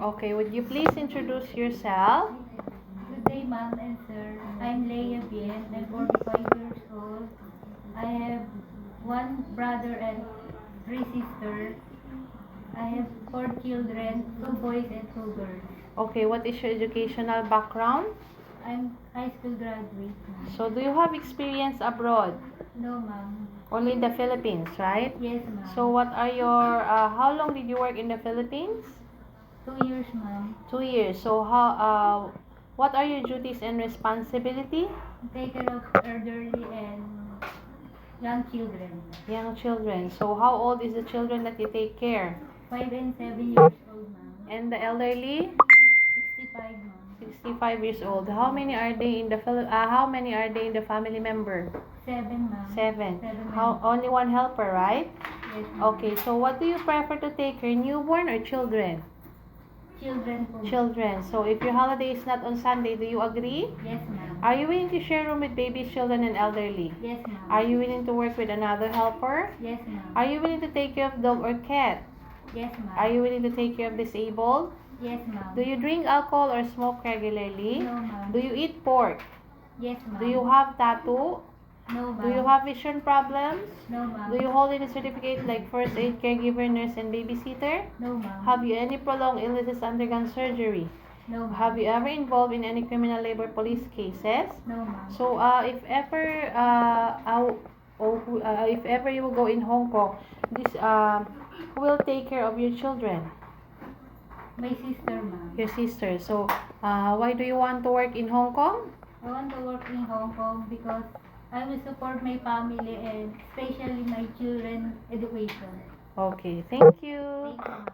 Okay, would you please introduce yourself? Good day, ma'am and sir. I'm Leia Bien. I'm 45 years old. I have one brother and three sisters. I have four children, two boys and two girls. Okay, what is your educational background? I'm high school graduate, ma'am. So, do you have experience abroad? No, ma'am. Only in the Philippines, right? Yes, ma'am. So, what are your, how long did you work in the Philippines? 2 years, ma'am. 2 years. So, what are your duties and responsibility? Take care of elderly and young children. Young children. So, how old is the children that you take care? 5 and 7 years old, ma'am. And the elderly? 65, ma'am. 65 years old. How many are they in the how many are they in the family member? 7, ma'am. 7. 7 How only one helper, right? Yes, ma'am. Okay. So what do you prefer to take care, newborn or children? Children po. Children. So if your holiday is not on Sunday, do you agree? Yes, ma'am. Are you willing to share room with babies, children, and elderly? Yes, ma'am. Are you willing to work with another helper? Yes, ma'am. Are you willing to take care of dog or cat? Yes, ma'am. Are you willing to take care of disabled? Yes, ma'am. Do you drink alcohol or smoke regularly? No, ma'am. Do you eat pork? Yes, ma'am. Do you have tattoo? No, ma'am. Do you have vision problems? No, ma'am. Do you hold any certificate like first aid, caregiver, nurse, and babysitter? No, ma'am. Have you any prolonged illnesses undergone surgery? No, ma'am. Have you ever involved in any criminal labor police cases? No, ma'am. So, if ever, if ever you will go in Hong Kong, who will take care of your children? My sister, ma'am. Your sister. So, why do you want to work in Hong Kong? I want to work in Hong Kong because I will support my family and especially my children education. Okay, thank you. Thank you, ma'am.